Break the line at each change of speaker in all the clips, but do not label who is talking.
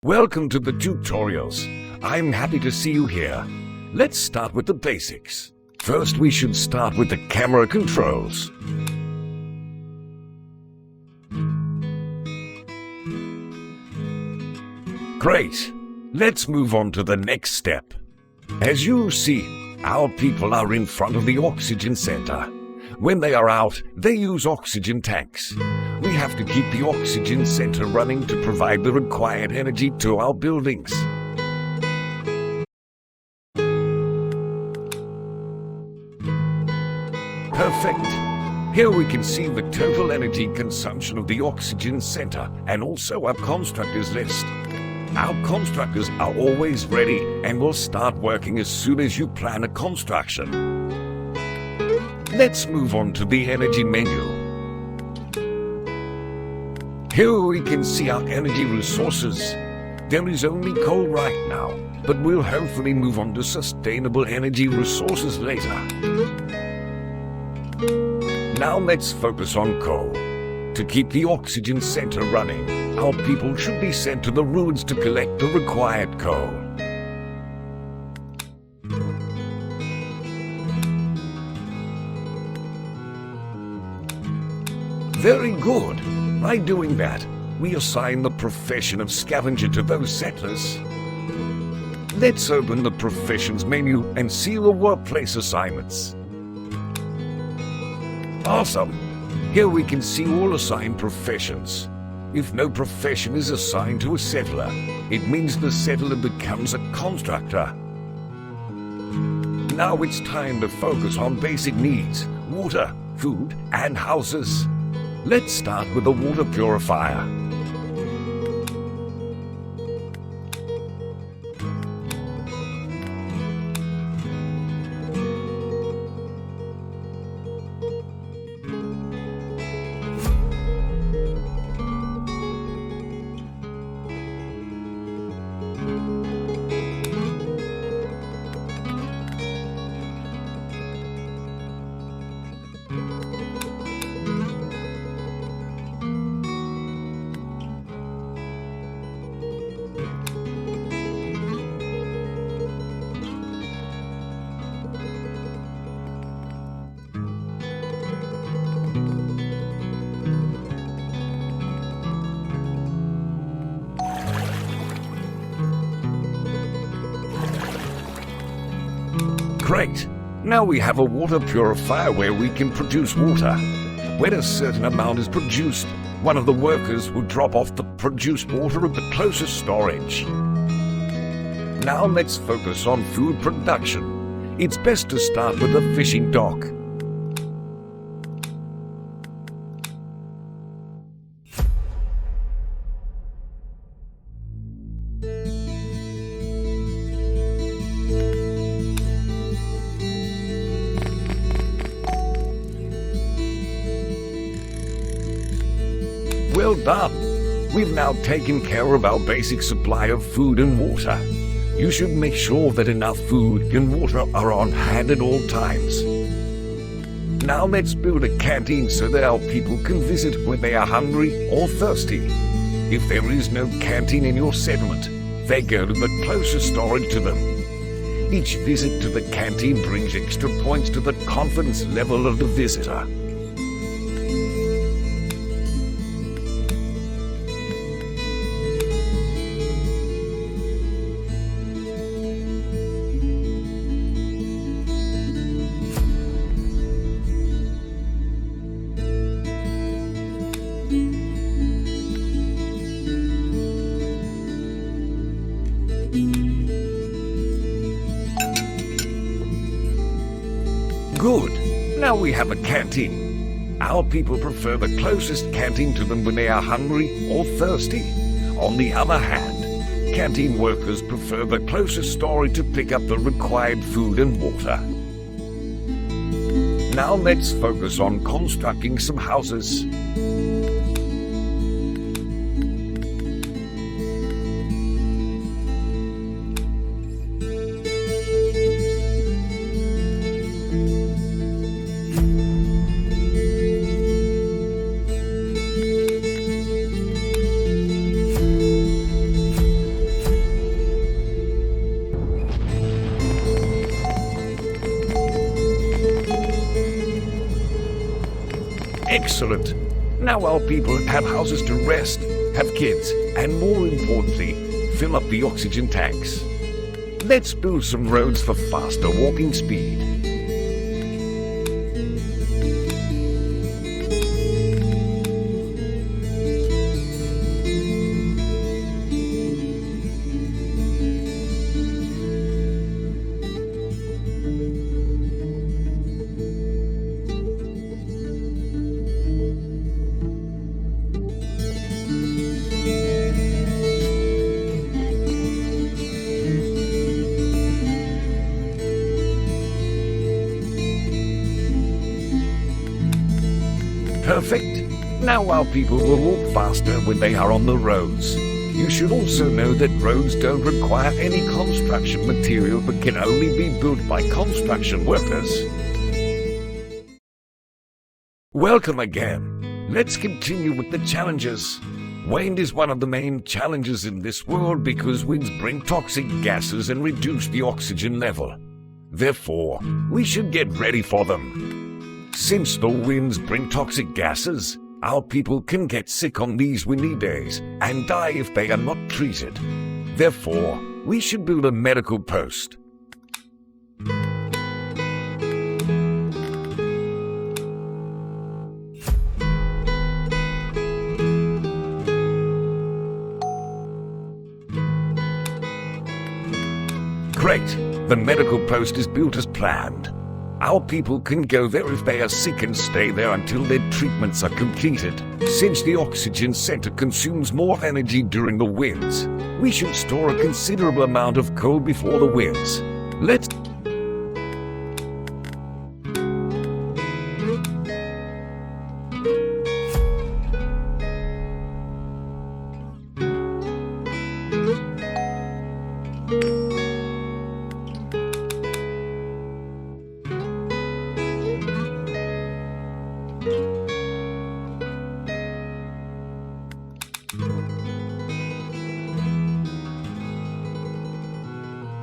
Welcome to the tutorials. I'm happy to see you here. Let's start with the basics. First, we should start with the camera controls. Great. Let's move on to the next step. As you see, our people are in front of the oxygen center. When they are out, they use oxygen tanks. We have to keep the oxygen center running to provide the required energy to our buildings. Perfect. Here we can see the total energy consumption of the oxygen center and also our constructors list. Our constructors are always ready and will start working as soon as you plan a construction. Let's move on to the energy menu. Here we can see our energy resources. There is only coal right now, but we'll hopefully move on to sustainable energy resources later. Now let's focus on coal. To keep the oxygen center running, our people should be sent to the ruins to collect the required coal. Very good. By doing that, we assign the profession of scavenger to those settlers. Let's open the professions menu and see the workplace assignments. Awesome! Here we can see all assigned professions. If no profession is assigned to a settler, it means the settler becomes a constructor. Now it's time to focus on basic needs: water, food, and houses. Let's start with the water purifier. Great! Now we have a water purifier where we can produce water. When a certain amount is produced, one of the workers will drop off the produced water at the closest storage. Now let's focus on food production. It's best to start with the fishing dock. Well done! We've now taken care of our basic supply of food and water. You should make sure that enough food and water are on hand at all times. Now let's build a canteen so that our people can visit when they are hungry or thirsty. If there is no canteen in your settlement, they go to the closest storage to them. Each visit to the canteen brings extra points to the confidence level of the visitor. Good. Now we have a canteen. Our people prefer the closest canteen to them when they are hungry or thirsty. On the other hand, canteen workers prefer the closest storage to pick up the required food and water. Now let's focus on constructing some houses. Excellent. Now our people have houses to rest, have kids, and more importantly, fill up the oxygen tanks. Let's build some roads for faster walking speed. Perfect. Now our people will walk faster when they are on the roads. You should also know that roads don't require any construction material but can only be built by construction workers. Welcome again. Let's continue with the challenges. Wind is one of the main challenges in this world because winds bring toxic gases and reduce the oxygen level. Therefore, we should get ready for them. Since the winds bring toxic gases, our people can get sick on these windy days and die if they are not treated. Therefore, we should build a medical post. Great! The medical post is built as planned. Our people can go there if they are sick and stay there until their treatments are completed. Since the oxygen center consumes more energy during the winds, we should store a considerable amount of coal before the winds. Let's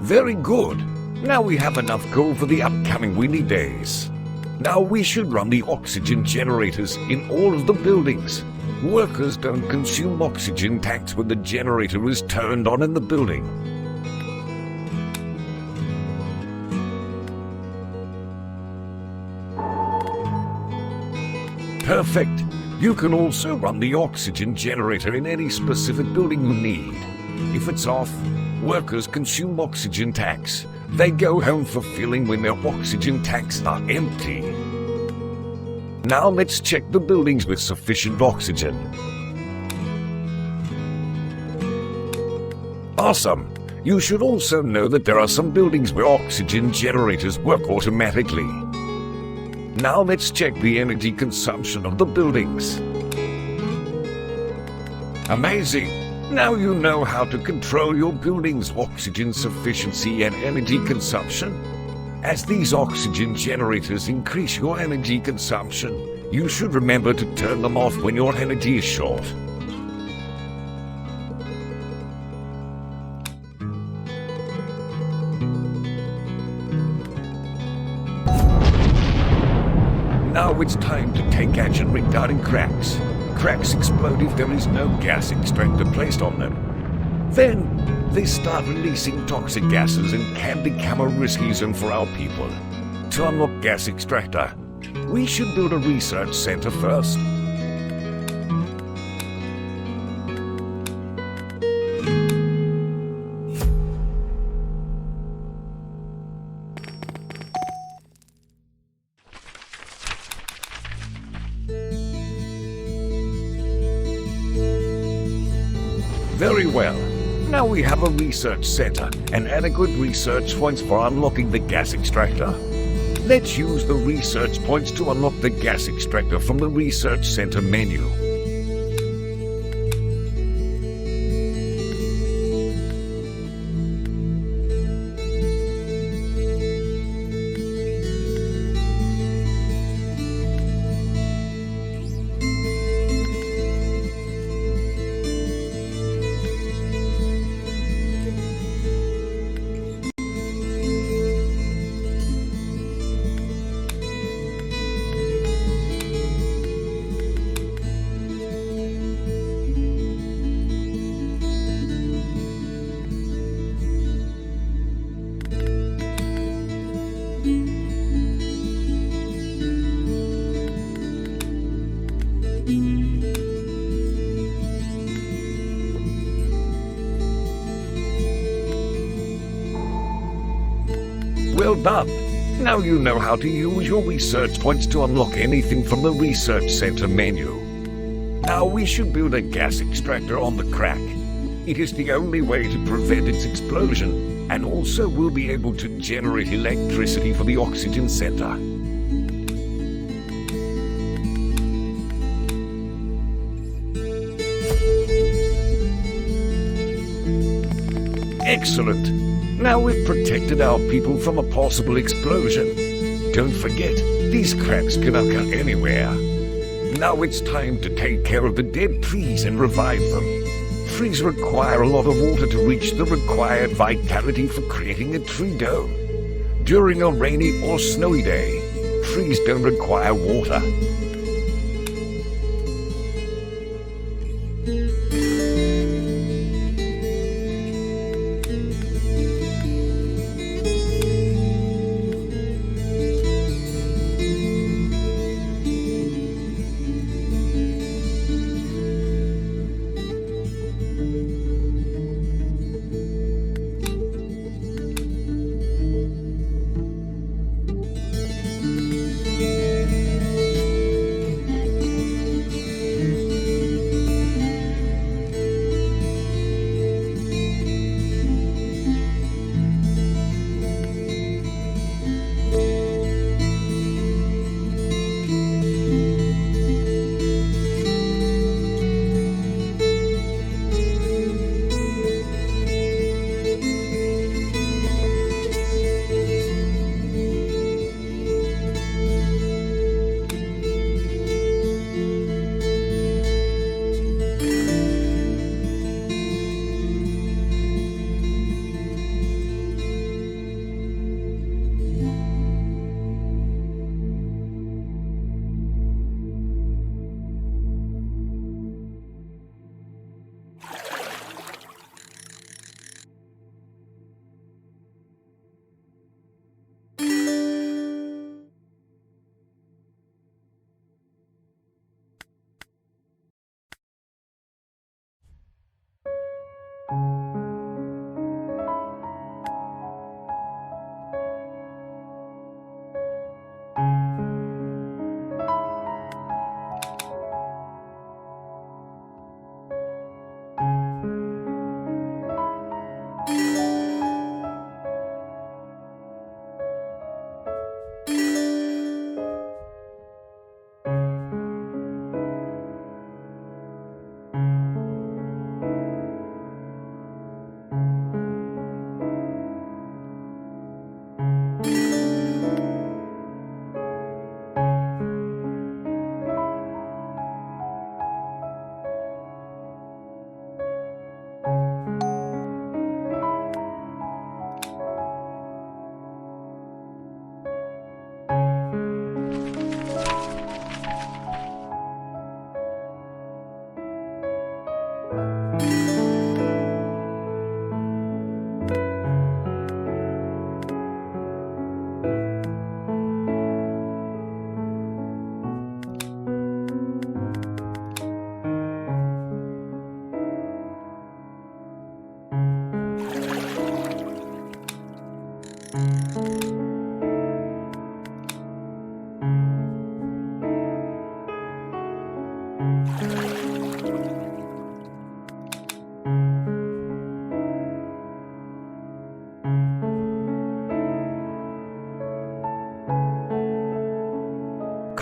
Very good. Now we have enough coal for the upcoming windy days. Now we should run the oxygen generators in all of the buildings. Workers don't consume oxygen tanks when the generator is turned on in the building. Perfect. You can also run the oxygen generator in any specific building you need. If it's off, workers consume oxygen tanks. They go home for filling when their oxygen tanks are empty. Now let's check the buildings with sufficient oxygen. Awesome! You should also know that there are some buildings where oxygen generators work automatically. Now let's check the energy consumption of the buildings. Amazing! Now you know how to control your building's oxygen sufficiency and energy consumption. As these oxygen generators increase your energy consumption, you should remember to turn them off when your energy is short. Now it's time to take action regarding cracks. Cracks explode if there is no gas extractor placed on them. Then, they start releasing toxic gases and can become a risky zone for our people. To unlock gas extractor, we should build a research center first. Very well. Now we have a research center and adequate research points for unlocking the gas extractor. Let's use the research points to unlock the gas extractor from the research center menu. done. Now you know how to use your research points to unlock anything from the Research Center menu. Now we should build a gas extractor on the crack. It is the only way to prevent its explosion, and also we'll be able to generate electricity for the Oxygen Center. Excellent. Now we've protected our people from a possible explosion. Don't forget, these cracks can occur anywhere. Now it's time to take care of the dead trees and revive them. Trees require a lot of water to reach the required vitality for creating a tree dome. During a rainy or snowy day, trees don't require water.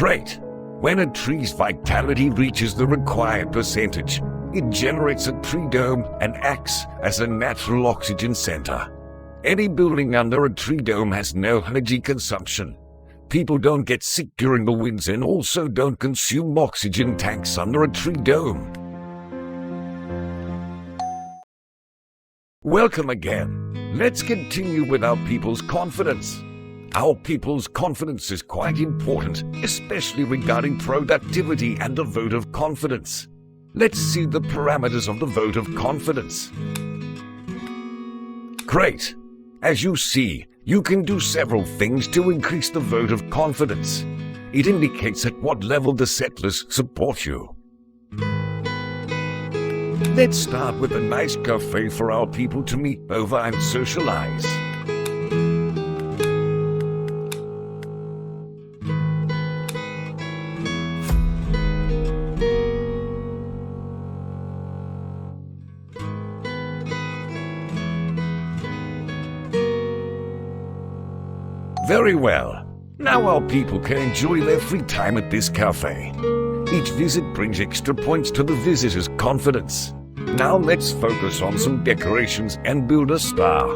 Great! When a tree's vitality reaches the required percentage, it generates a tree dome and acts as a natural oxygen center. Any building under a tree dome has no energy consumption. People don't get sick during the winds and also don't consume oxygen tanks under a tree dome. Welcome again. Let's continue with our people's confidence. Our people's confidence is quite important, especially regarding productivity and the vote of confidence. Let's see the parameters of the vote of confidence. Great! As you see, you can do several things to increase the vote of confidence. It indicates at what level the settlers support you. Let's start with a nice cafe for our people to meet over and socialize. Very well. Now our people can enjoy their free time at this cafe. Each visit brings extra points to the visitor's confidence. Now let's focus on some decorations and build a star.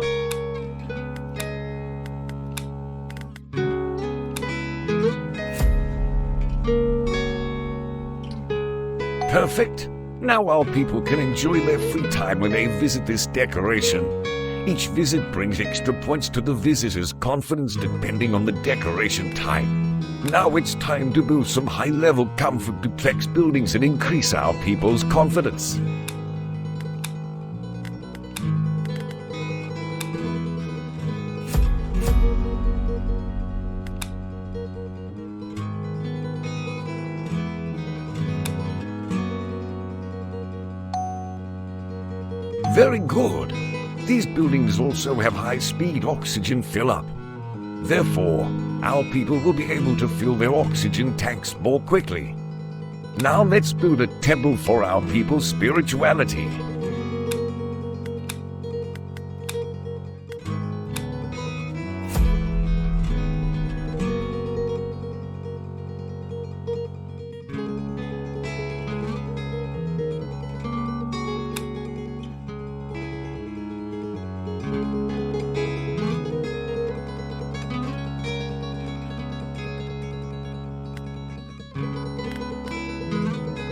Perfect. Now our people can enjoy their free time when they visit this decoration. Each visit brings extra points to the visitor's confidence depending on the decoration type. Now it's time to build some high-level comfort duplex buildings and increase our people's confidence. Very good. These buildings also have high-speed oxygen fill-up. Therefore, our people will be able to fill their oxygen tanks more quickly. Now let's build a temple for our people's spirituality.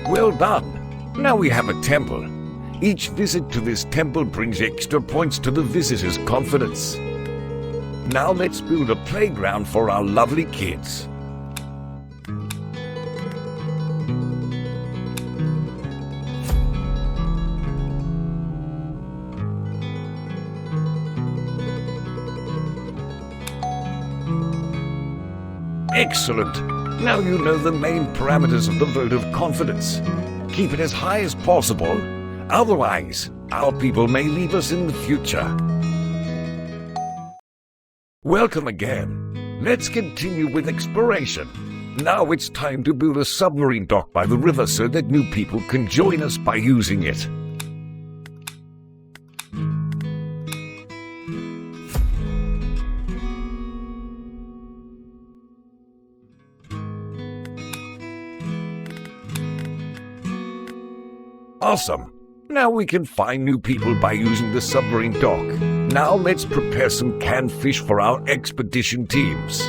Well done! Now we have a temple. Each visit to this temple brings extra points to the visitor's confidence. Now let's build a playground for our lovely kids. Excellent! Now you know the main parameters of the vote of confidence. Keep it as high as possible, otherwise our people may leave us in the future. Welcome again. Let's continue with exploration. Now it's time to build a submarine dock by the river so that new people can join us by using it. Awesome! Now we can find new people by using the submarine dock. Now let's prepare some canned fish for our expedition teams.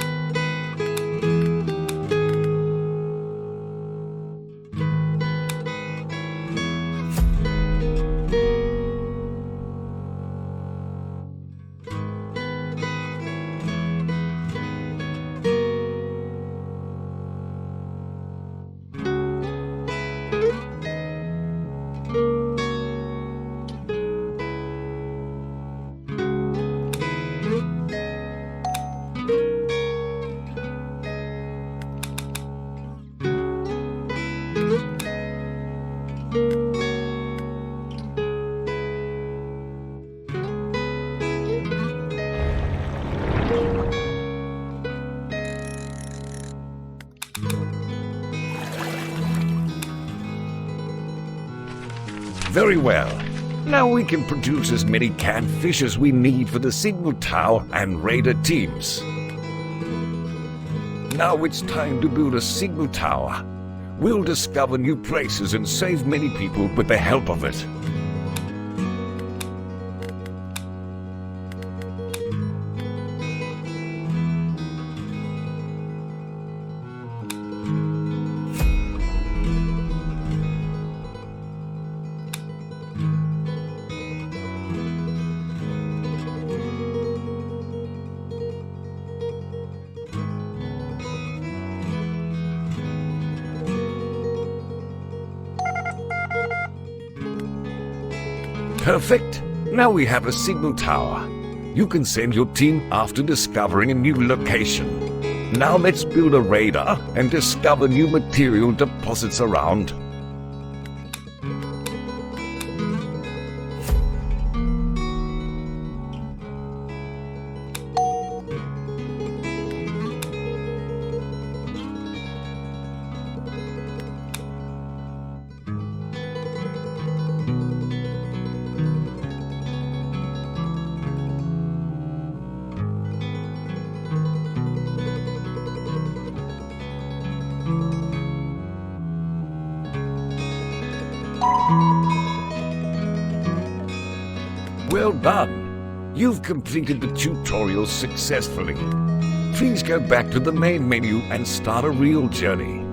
Very well. Now we can produce as many canned fish as we need for the signal tower and raider teams. Now it's time to build a signal tower. We'll discover new places and save many people with the help of it. Perfect! Now we have a signal tower. You can send your team after discovering a new location. Now let's build a radar and discover new material deposits around. Well done! You've completed the tutorial successfully. Please go back to the main menu and start a real journey.